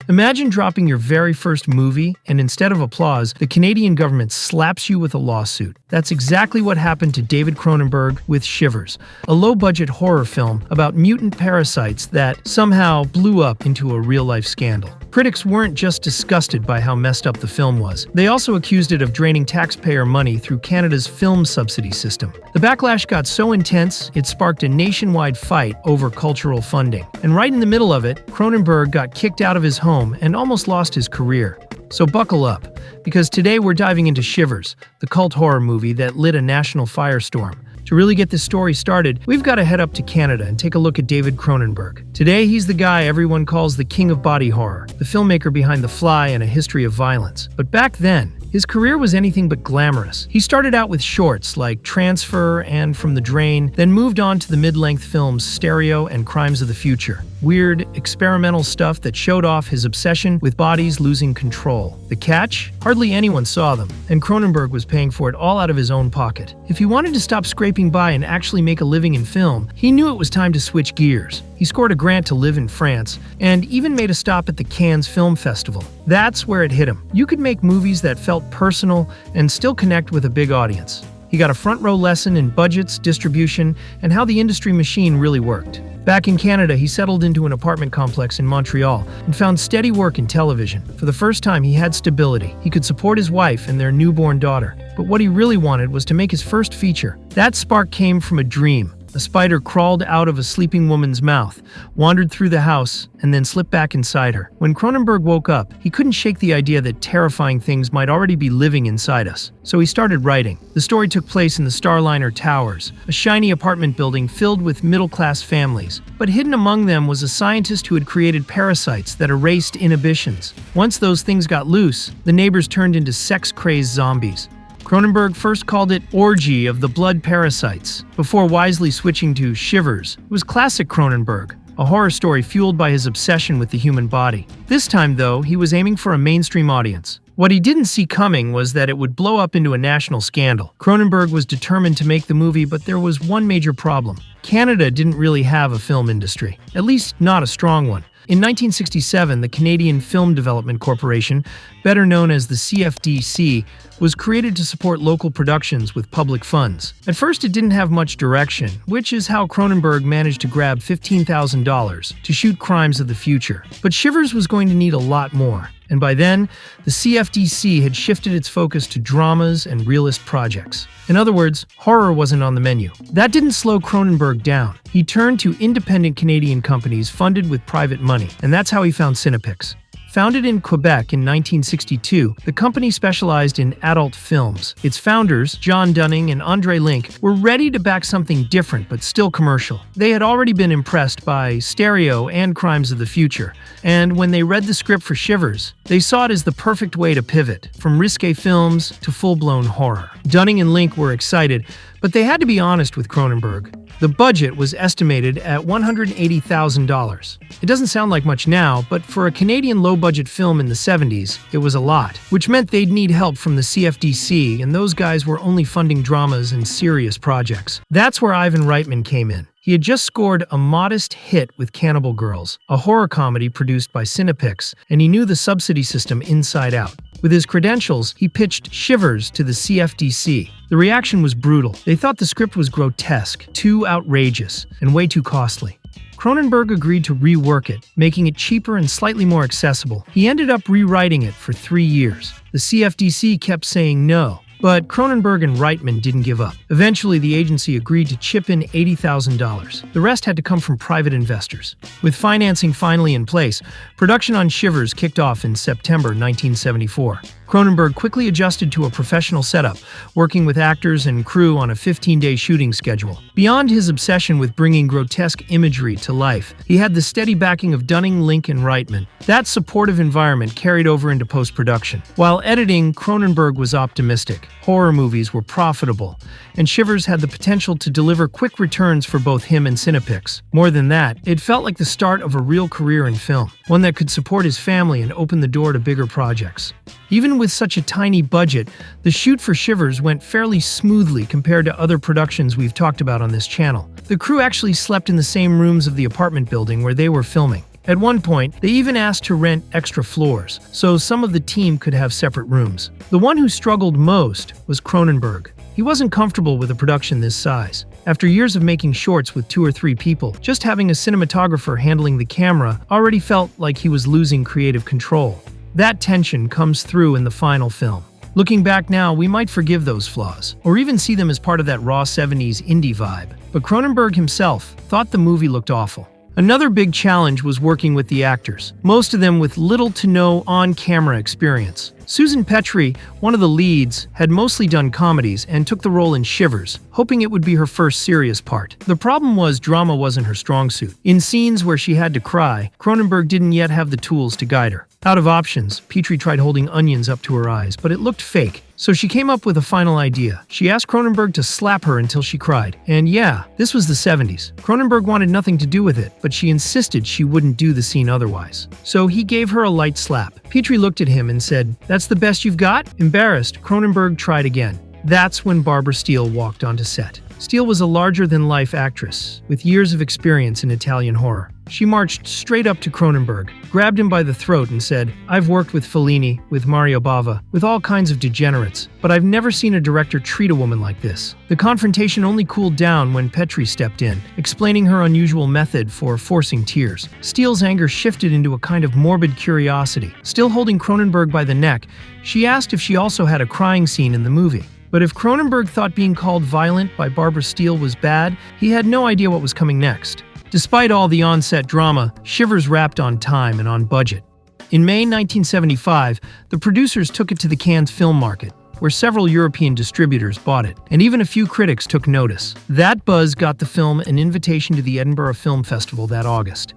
Imagine dropping your very first movie, and instead of applause, the Canadian government slaps you with a lawsuit. That's exactly what happened to David Cronenberg with Shivers, a low-budget horror film about mutant parasites that somehow blew up into a real-life scandal. Critics weren't just disgusted by how messed up the film was. They also accused it of draining taxpayer money through Canada's film subsidy system. The backlash got so intense, it sparked a nationwide fight over cultural funding. And right in the middle of it, Cronenberg got kicked out of his home and almost lost his career. So buckle up, because today we're diving into Shivers, the cult horror movie that lit a national firestorm. To really get this story started, we've got to head up to Canada and take a look at David Cronenberg. Today, he's the guy everyone calls the king of body horror, the filmmaker behind The Fly and A History of Violence. But back then, his career was anything but glamorous. He started out with shorts like Transfer and From the Drain, then moved on to the mid-length films Stereo and Crimes of the Future. Weird, experimental stuff that showed off his obsession with bodies losing control. The catch? Hardly anyone saw them, and Cronenberg was paying for it all out of his own pocket. If he wanted to stop scraping by and actually make a living in film, he knew it was time to switch gears. He scored a grant to live in France, and even made a stop at the Cannes Film Festival. That's where it hit him. You could make movies that felt personal and still connect with a big audience. He got a front-row lesson in budgets, distribution, and how the industry machine really worked. Back in Canada, he settled into an apartment complex in Montreal and found steady work in television. For the first time, he had stability. He could support his wife and their newborn daughter. But what he really wanted was to make his first feature. That spark came from a dream. A spider crawled out of a sleeping woman's mouth, wandered through the house, and then slipped back inside her. When Cronenberg woke up, he couldn't shake the idea that terrifying things might already be living inside us. So he started writing. The story took place in the Starliner Towers, a shiny apartment building filled with middle-class families. But hidden among them was a scientist who had created parasites that erased inhibitions. Once those things got loose, the neighbors turned into sex-crazed zombies. Cronenberg first called it Orgy of the Blood Parasites, before wisely switching to Shivers. It was classic Cronenberg, a horror story fueled by his obsession with the human body. This time, though, he was aiming for a mainstream audience. What he didn't see coming was that it would blow up into a national scandal. Cronenberg was determined to make the movie, but there was one major problem. Canada didn't really have a film industry, at least not a strong one. In 1967, the Canadian Film Development Corporation, better known as the CFDC, was created to support local productions with public funds. At first, it didn't have much direction, which is how Cronenberg managed to grab $15,000 to shoot Crimes of the Future. But Shivers was going to need a lot more. And by then, the CFDC had shifted its focus to dramas and realist projects. In other words, horror wasn't on the menu. That didn't slow Cronenberg down. He turned to independent Canadian companies funded with private money, and that's how he found Cinepix. Founded in Quebec in 1962, the company specialized in adult films. Its founders, John Dunning and Andre Link, were ready to back something different but still commercial. They had already been impressed by Stereo and Crimes of the Future, and when they read the script for Shivers, they saw it as the perfect way to pivot, from risque films to full-blown horror. Dunning and Link were excited, but they had to be honest with Cronenberg. The budget was estimated at $180,000. It doesn't sound like much now, but for a Canadian low-budget film in the 70s, it was a lot, which meant they'd need help from the CFDC, and those guys were only funding dramas and serious projects. That's where Ivan Reitman came in. He had just scored a modest hit with Cannibal Girls, a horror comedy produced by Cinepix, and he knew the subsidy system inside out. With his credentials, he pitched Shivers to the CFDC. The reaction was brutal. They thought the script was grotesque, too outrageous, and way too costly. Cronenberg agreed to rework it, making it cheaper and slightly more accessible. He ended up rewriting it for 3 years. The CFDC kept saying no, but Cronenberg and Reitman didn't give up. Eventually, the agency agreed to chip in $80,000. The rest had to come from private investors. With financing finally in place, production on Shivers kicked off in September 1974. Cronenberg quickly adjusted to a professional setup, working with actors and crew on a 15-day shooting schedule. Beyond his obsession with bringing grotesque imagery to life, he had the steady backing of Dunning, Link, and Reitman. That supportive environment carried over into post-production. While editing, Cronenberg was optimistic. Horror movies were profitable, and Shivers had the potential to deliver quick returns for both him and Cinepix. More than that, it felt like the start of a real career in film, one that could support his family and open the door to bigger projects. Even with such a tiny budget, the shoot for Shivers went fairly smoothly compared to other productions we've talked about on this channel. The crew actually slept in the same rooms of the apartment building where they were filming. At one point, they even asked to rent extra floors, so some of the team could have separate rooms. The one who struggled most was Cronenberg. He wasn't comfortable with a production this size. After years of making shorts with 2 or 3 people, just having a cinematographer handling the camera already felt like he was losing creative control. That tension comes through in the final film. Looking back now, we might forgive those flaws, or even see them as part of that raw 70s indie vibe. But Cronenberg himself thought the movie looked awful. Another big challenge was working with the actors, most of them with little to no on-camera experience. Susan Petrie, one of the leads, had mostly done comedies and took the role in Shivers, hoping it would be her first serious part. The problem was drama wasn't her strong suit. In scenes where she had to cry, Cronenberg didn't yet have the tools to guide her. Out of options, Petrie tried holding onions up to her eyes, but it looked fake. So she came up with a final idea. She asked Cronenberg to slap her until she cried. And yeah, this was the 70s. Cronenberg wanted nothing to do with it, but she insisted she wouldn't do the scene otherwise. So he gave her a light slap. Petrie looked at him and said, "That's the best you've got?" Embarrassed, Cronenberg tried again. That's when Barbara Steele walked onto set. Steele was a larger-than-life actress, with years of experience in Italian horror. She marched straight up to Cronenberg, grabbed him by the throat and said, "I've worked with Fellini, with Mario Bava, with all kinds of degenerates, but I've never seen a director treat a woman like this." The confrontation only cooled down when Petrie stepped in, explaining her unusual method for forcing tears. Steele's anger shifted into a kind of morbid curiosity. Still holding Cronenberg by the neck, she asked if she also had a crying scene in the movie. But if Cronenberg thought being called violent by Barbara Steele was bad, he had no idea what was coming next. Despite all the on-set drama, Shivers wrapped on time and on budget. In May 1975, the producers took it to the Cannes film market, where several European distributors bought it, and even a few critics took notice. That buzz got the film an invitation to the Edinburgh Film Festival that August.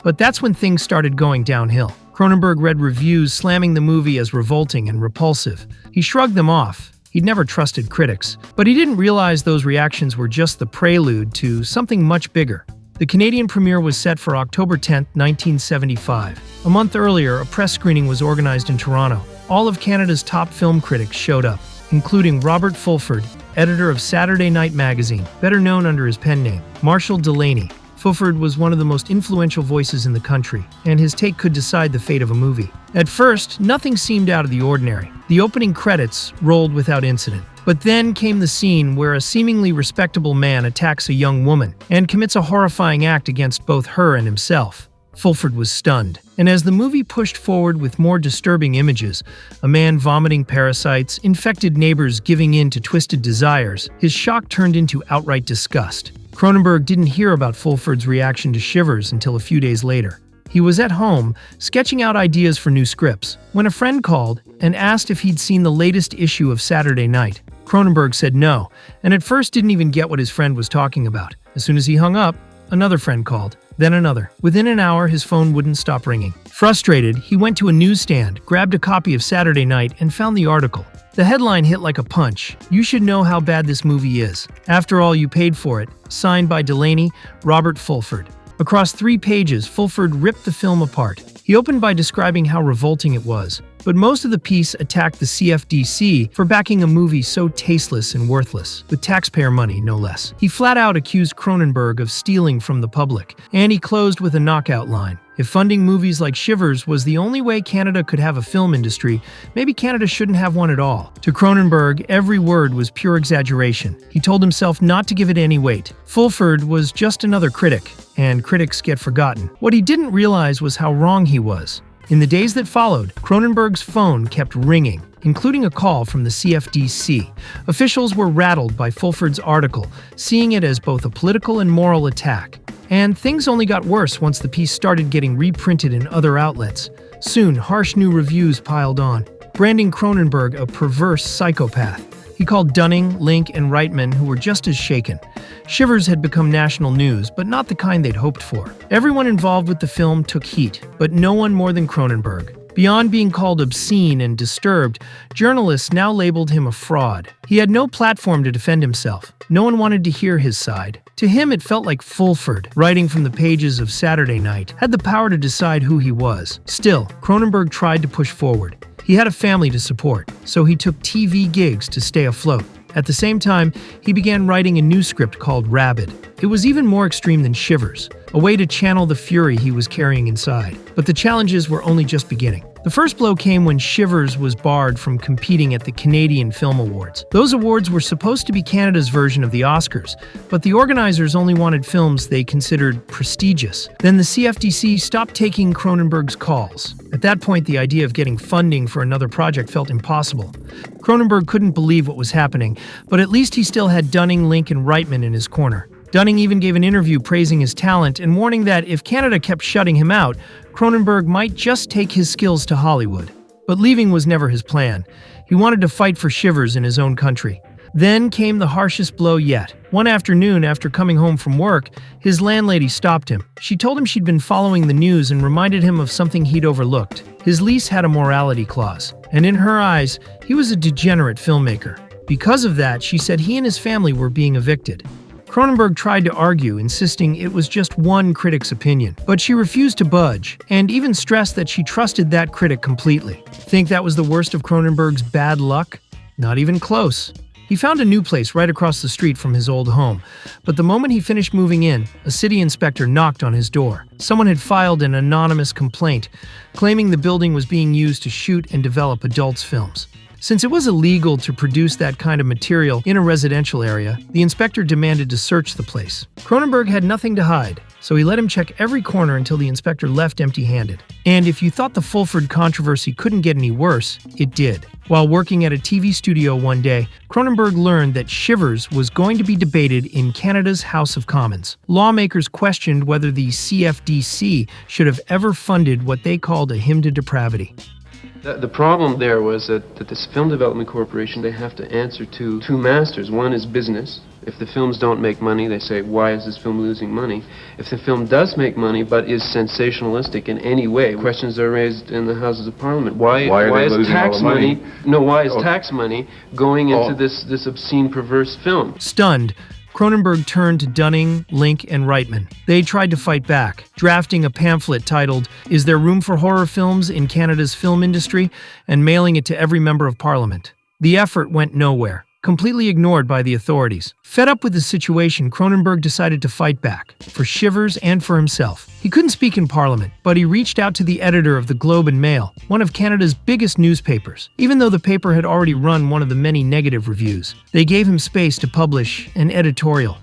But that's when things started going downhill. Cronenberg read reviews slamming the movie as revolting and repulsive. He shrugged them off. He'd never trusted critics, but he didn't realize those reactions were just the prelude to something much bigger. The Canadian premiere was set for October 10, 1975. A month earlier, a press screening was organized in Toronto. All of Canada's top film critics showed up, including Robert Fulford, editor of Saturday Night Magazine, better known under his pen name, Marshall Delaney. Fulford was one of the most influential voices in the country, and his take could decide the fate of a movie. At first, nothing seemed out of the ordinary. The opening credits rolled without incident. But then came the scene where a seemingly respectable man attacks a young woman and commits a horrifying act against both her and himself. Fulford was stunned, and as the movie pushed forward with more disturbing images, a man vomiting parasites, infected neighbors giving in to twisted desires, his shock turned into outright disgust. Cronenberg didn't hear about Fulford's reaction to Shivers until a few days later. He was at home, sketching out ideas for new scripts, when a friend called and asked if he'd seen the latest issue of Saturday Night. Cronenberg said no, and at first didn't even get what his friend was talking about. As soon as he hung up, another friend called, then another. Within an hour, his phone wouldn't stop ringing. Frustrated, he went to a newsstand, grabbed a copy of Saturday Night, and found the article. The headline hit like a punch. "You should know how bad this movie is. After all, you paid for it." Signed by Delaney, Robert Fulford. Across 3 pages, Fulford ripped the film apart. He opened by describing how revolting it was, but most of the piece attacked the CFDC for backing a movie so tasteless and worthless, with taxpayer money, no less. He flat out accused Cronenberg of stealing from the public, and he closed with a knockout line. If funding movies like Shivers was the only way Canada could have a film industry, maybe Canada shouldn't have one at all. To Cronenberg, every word was pure exaggeration. He told himself not to give it any weight. Fulford was just another critic, and critics get forgotten. What he didn't realize was how wrong he was. In the days that followed, Cronenberg's phone kept ringing, including a call from the CFDC. Officials were rattled by Fulford's article, seeing it as both a political and moral attack. And things only got worse once the piece started getting reprinted in other outlets. Soon, harsh new reviews piled on, branding Cronenberg a perverse psychopath. He called Dunning, Link, and Reitman, who were just as shaken. Shivers had become national news, but not the kind they'd hoped for. Everyone involved with the film took heat, but no one more than Cronenberg. Beyond being called obscene and disturbed, journalists now labeled him a fraud. He had no platform to defend himself. No one wanted to hear his side. To him, it felt like Fulford, writing from the pages of Saturday Night, had the power to decide who he was. Still, Cronenberg tried to push forward. He had a family to support, so he took TV gigs to stay afloat. At the same time, he began writing a new script called Rabid. It was even more extreme than Shivers. a way to channel the fury he was carrying inside. But the challenges were only just beginning. The first blow came when Shivers was barred from competing at the Canadian Film Awards. Those awards were supposed to be Canada's version of the Oscars, but the organizers only wanted films they considered prestigious. Then the CFDC stopped taking Cronenberg's calls. At that point, the idea of getting funding for another project felt impossible. Cronenberg couldn't believe what was happening, but at least he still had Dunning, Link, and Reitman in his corner. Dunning even gave an interview praising his talent and warning that if Canada kept shutting him out, Cronenberg might just take his skills to Hollywood. But leaving was never his plan. He wanted to fight for Shivers in his own country. Then came the harshest blow yet. One afternoon, after coming home from work, his landlady stopped him. She told him she'd been following the news and reminded him of something he'd overlooked. His lease had a morality clause, and in her eyes, he was a degenerate filmmaker. Because of that, she said he and his family were being evicted. Cronenberg tried to argue, insisting it was just one critic's opinion, but she refused to budge, and even stressed that she trusted that critic completely. Think that was the worst of Cronenberg's bad luck? Not even close. He found a new place right across the street from his old home, but the moment he finished moving in, a city inspector knocked on his door. Someone had filed an anonymous complaint, claiming the building was being used to shoot and develop adults' films. Since it was illegal to produce that kind of material in a residential area, the inspector demanded to search the place. Cronenberg had nothing to hide, so he let him check every corner until the inspector left empty-handed. And if you thought the Fulford controversy couldn't get any worse, it did. While working at a TV studio one day, Cronenberg learned that Shivers was going to be debated in Canada's House of Commons. Lawmakers questioned whether the CFDC should have ever funded what they called a hymn to depravity. The problem there was that this film development corporation, they have to answer to two masters. One is business. If the films don't make money, they say, why is this film losing money? If the film does make money but is sensationalistic in any way, questions are raised in the Houses of Parliament. Why is tax money? No, why is tax money going into this obscene, perverse film? Stunned, Cronenberg turned to Dunning, Link, and Reitman. They tried to fight back, drafting a pamphlet titled, "Is There Room for Horror Films in Canada's Film Industry?" and mailing it to every member of Parliament. The effort went nowhere, completely ignored by the authorities. Fed up with the situation, Cronenberg decided to fight back, for Shivers and for himself. He couldn't speak in Parliament, but he reached out to the editor of the Globe and Mail, one of Canada's biggest newspapers, even though the paper had already run one of the many negative reviews. They gave him space to publish an editorial.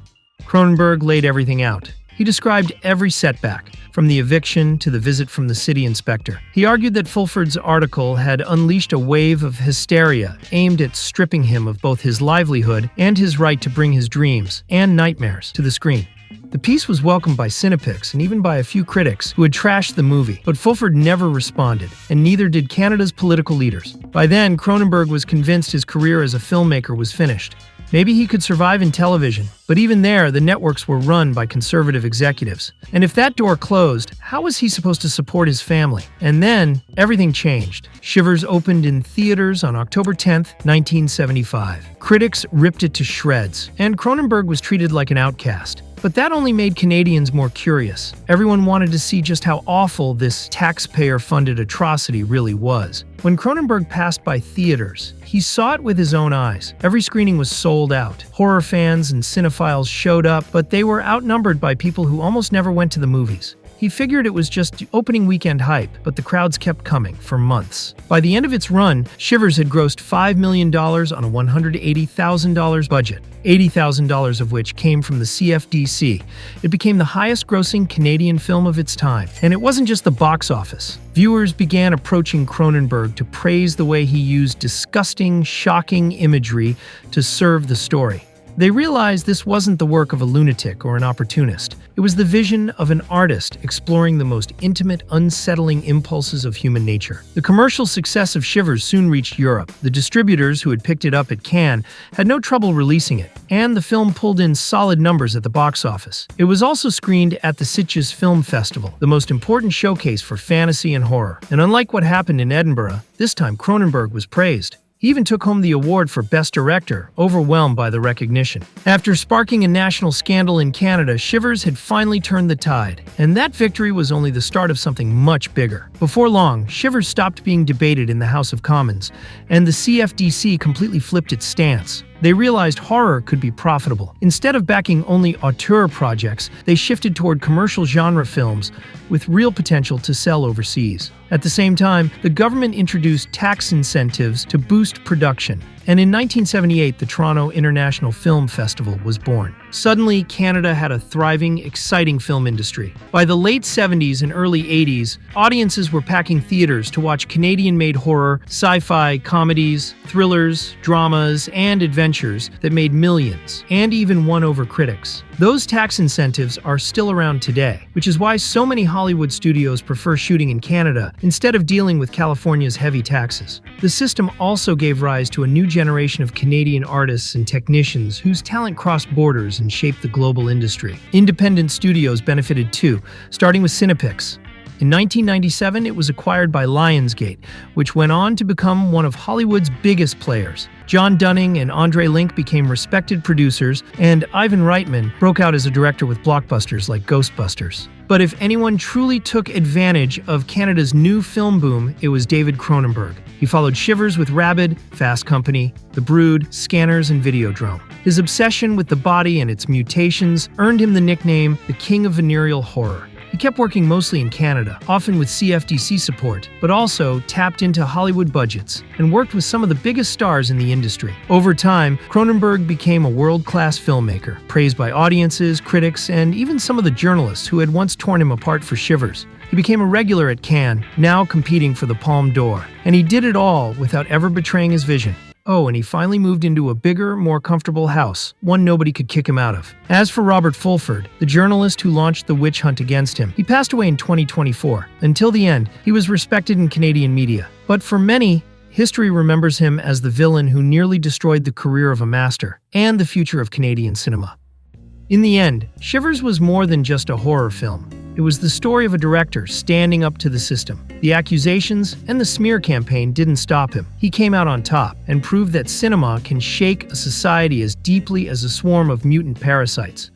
Cronenberg laid everything out. He described every setback, from the eviction to the visit from the city inspector. He argued that Fulford's article had unleashed a wave of hysteria aimed at stripping him of both his livelihood and his right to bring his dreams and nightmares to the screen. The piece was welcomed by Cinepics and even by a few critics who had trashed the movie, but Fulford never responded, and neither did Canada's political leaders. By then, Cronenberg was convinced his career as a filmmaker was finished. Maybe he could survive in television, but even there, the networks were run by conservative executives. And if that door closed, how was he supposed to support his family? And then, everything changed. Shivers opened in theaters on October 10th, 1975. Critics ripped it to shreds, and Cronenberg was treated like an outcast. But that only made Canadians more curious. Everyone wanted to see just how awful this taxpayer-funded atrocity really was. When Cronenberg passed by theaters, he saw it with his own eyes. Every screening was sold out. Horror fans and cinephiles showed up, but they were outnumbered by people who almost never went to the movies. He figured it was just opening weekend hype, but the crowds kept coming for months. By the end of its run, Shivers had grossed $5 million on a $180,000 budget, $80,000 of which came from the CFDC. It became the highest-grossing Canadian film of its time. And it wasn't just the box office. Viewers began approaching Cronenberg to praise the way he used disgusting, shocking imagery to serve the story. They realized this wasn't the work of a lunatic or an opportunist. It was the vision of an artist exploring the most intimate, unsettling impulses of human nature. The commercial success of Shivers soon reached Europe. The distributors who had picked it up at Cannes had no trouble releasing it, and the film pulled in solid numbers at the box office. It was also screened at the Sitges Film Festival, the most important showcase for fantasy and horror. And unlike what happened in Edinburgh, this time Cronenberg was praised. He even took home the award for Best Director, overwhelmed by the recognition. After sparking a national scandal in Canada, Shivers had finally turned the tide, and that victory was only the start of something much bigger. Before long, Shivers stopped being debated in the House of Commons, and the CFDC completely flipped its stance. They realized horror could be profitable. Instead of backing only auteur projects, they shifted toward commercial genre films with real potential to sell overseas. At the same time, the government introduced tax incentives to boost production. And in 1978, the Toronto International Film Festival was born. Suddenly, Canada had a thriving, exciting film industry. By the late 70s and early 80s, audiences were packing theaters to watch Canadian-made horror, sci-fi, comedies, thrillers, dramas, and adventures that made millions, and even won over critics. Those tax incentives are still around today, which is why so many Hollywood studios prefer shooting in Canada instead of dealing with California's heavy taxes. The system also gave rise to a new generation of Canadian artists and technicians whose talent crossed borders and shaped the global industry. Independent studios benefited too, starting with Cinepix. In 1997, it was acquired by Lionsgate, which went on to become one of Hollywood's biggest players. John Dunning and Andre Link became respected producers, and Ivan Reitman broke out as a director with blockbusters like Ghostbusters. But if anyone truly took advantage of Canada's new film boom, it was David Cronenberg. He followed Shivers with Rabid, Fast Company, The Brood, Scanners, and Videodrome. His obsession with the body and its mutations earned him the nickname the King of Venereal Horror. He kept working mostly in Canada, often with CFDC support, but also tapped into Hollywood budgets and worked with some of the biggest stars in the industry. Over time, Cronenberg became a world-class filmmaker, praised by audiences, critics, and even some of the journalists who had once torn him apart for Shivers. He became a regular at Cannes, now competing for the Palme d'Or, and he did it all without ever betraying his vision. Oh, and he finally moved into a bigger, more comfortable house, one nobody could kick him out of. As for Robert Fulford, the journalist who launched the witch hunt against him, he passed away in 2024. Until the end, he was respected in Canadian media. But for many, history remembers him as the villain who nearly destroyed the career of a master and the future of Canadian cinema. In the end, Shivers was more than just a horror film. It was the story of a director standing up to the system. The accusations and the smear campaign didn't stop him. He came out on top and proved that cinema can shake a society as deeply as a swarm of mutant parasites.